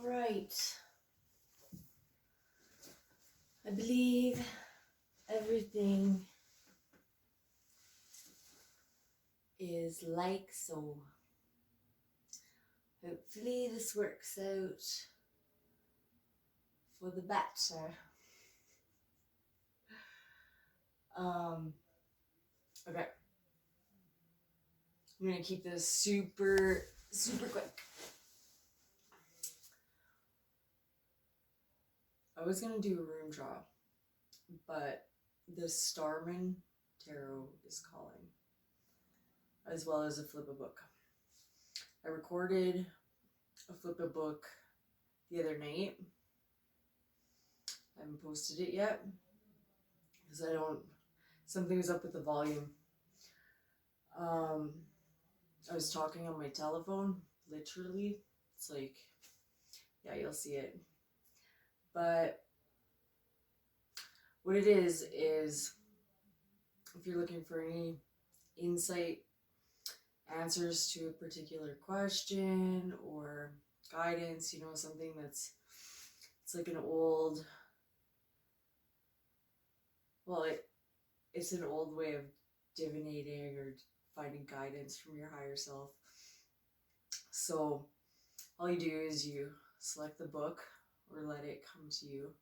All right. I believe everything is like so. Hopefully this works out for the better. Okay. I'm gonna keep this super quick. I was gonna do a room draw, but the Starman Tarot is calling, as well as a flip a book. I recorded a flip a book the other night. I haven't posted it yet because something was up with the volume. I was talking on my telephone, literally. It's like, yeah, you'll see it. But what it is if you're looking for any insight, answers to a particular question or guidance, something it's like an old, it's an old way of divinating or finding guidance from your higher self. So all you do is you select the book or let it come to you.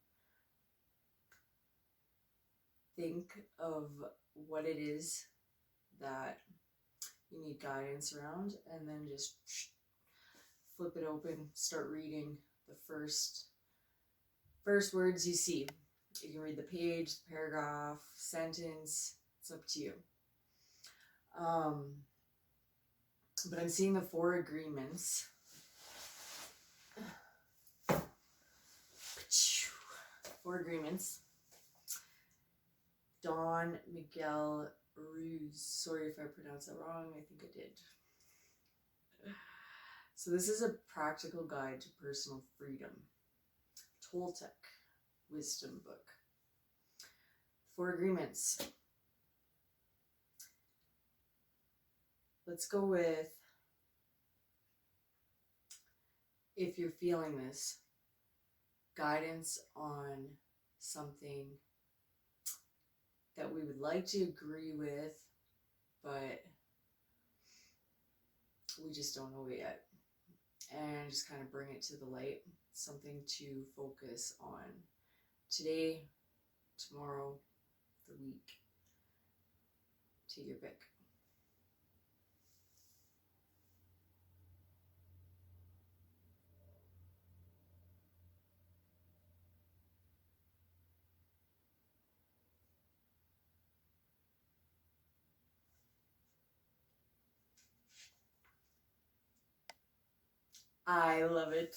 Think of what it is that you need guidance around, and then just flip it open, start reading the first words you see. You can read the page, the paragraph, sentence, it's up to you. But I'm seeing the 4 agreements. 4 agreements. Don Miguel Ruiz. Sorry if I pronounced that wrong. I think I did. So this is a practical guide to personal freedom. Toltec wisdom book. 4 agreements. Let's go with, if you're feeling this, guidance on something that we would like to agree with, but we just don't know it yet. And just kind of bring it to the light. Something to focus on today, tomorrow, the week. Take your pick. I love it.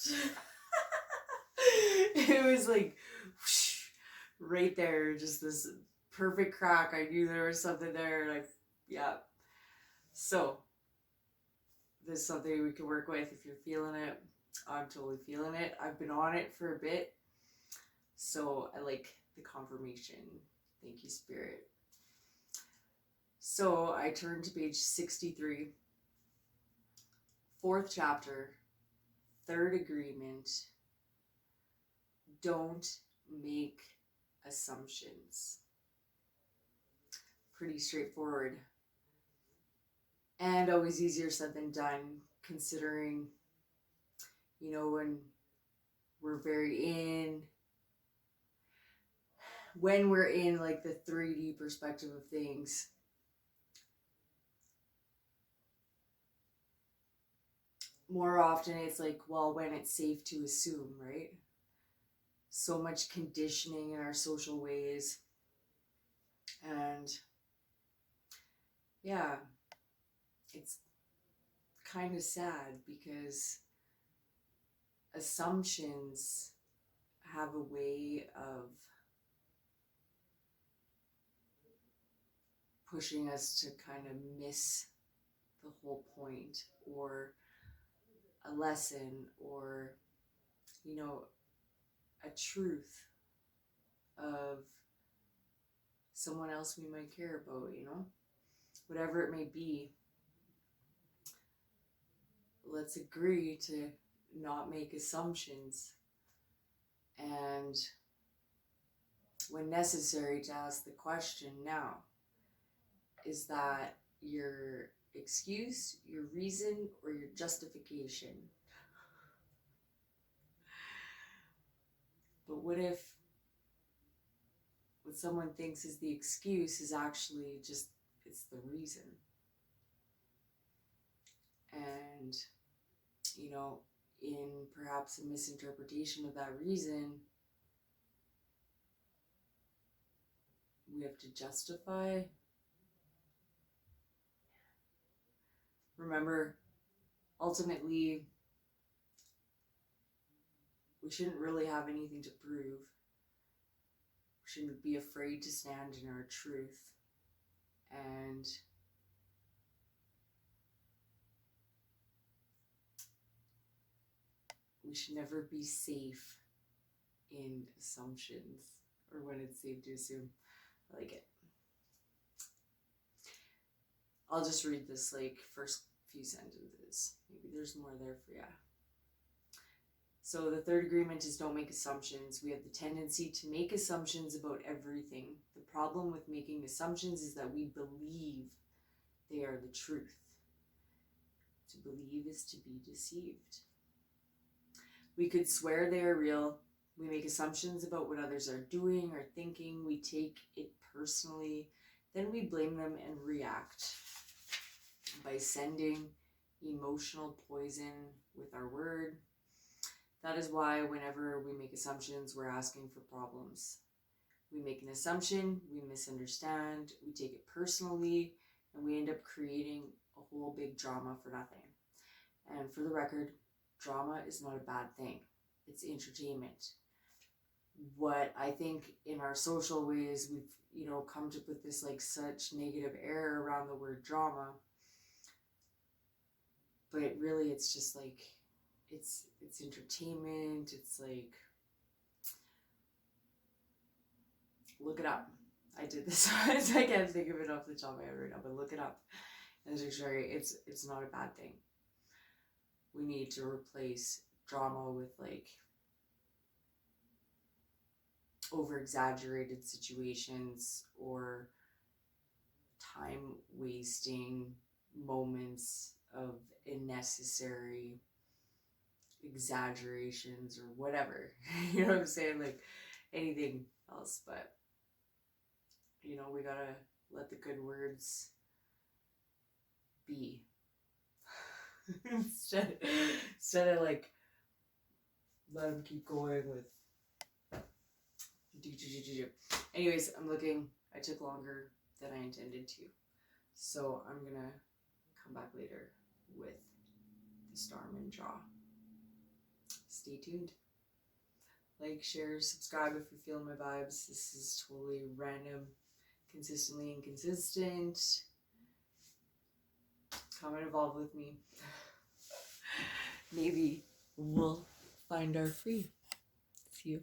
It was like whoosh, right there, just this perfect crack. I knew there was something there, and yeah. So this is something we can work with if you're feeling it. I'm totally feeling it. I've been on it for a bit, so I like the confirmation. Thank you, Spirit. So I turned to page 63, 4th chapter, 3rd agreement. Don't make assumptions. Pretty straightforward. And always easier said than done, considering, when we're in like the 3D perspective of things, more often it's like, well, when it's safe to assume, right? So much conditioning in our social ways. And yeah, it's kind of sad because assumptions have a way of pushing us to kind of miss the whole point, or a lesson, or a truth of someone else we might care about, whatever it may be. Let's agree to not make assumptions, and when necessary to ask the question now, is that your excuse, your reason, or your justification? But what if what someone thinks is the excuse is actually just, it's the reason? And, you know, in perhaps a misinterpretation of that reason, we have to justify. Remember, ultimately, we shouldn't really have anything to prove. We shouldn't be afraid to stand in our truth. And we should never be safe in assumptions, or when it's safe to assume. I like it. I'll just read this like first few sentences. Maybe there's more there for you. So the third agreement is don't make assumptions. We have the tendency to make assumptions about everything. The problem with making assumptions is that we believe they are the truth. To believe is to be deceived. We could swear they are real. We make assumptions about what others are doing or thinking. We take it personally. Then we blame them and react by sending emotional poison with our word. That is why whenever we make assumptions, we're asking for problems. We make an assumption, we misunderstand, we take it personally, and we end up creating a whole big drama for nothing. And for the record, drama is not a bad thing. It's entertainment. What I think in our social ways, we've, come to put this like such negative air around the word drama. But really, it's just like, it's entertainment. It's like, look it up. I did this. I can't think of it off the top of my head right now, but look it up. And it's not a bad thing. We need to replace drama with like over-exaggerated situations or time wasting moments of unnecessary exaggerations or whatever. You know what I'm saying? Like anything else, but we gotta let the good words be. instead of like let them keep going with anyways. I took longer than I intended to, so I'm gonna come back later with the Starman draw. Stay tuned. Like, share, subscribe if you're feeling my vibes. This is totally random, consistently inconsistent. Come and evolve with me. Maybe we'll find our free. See you.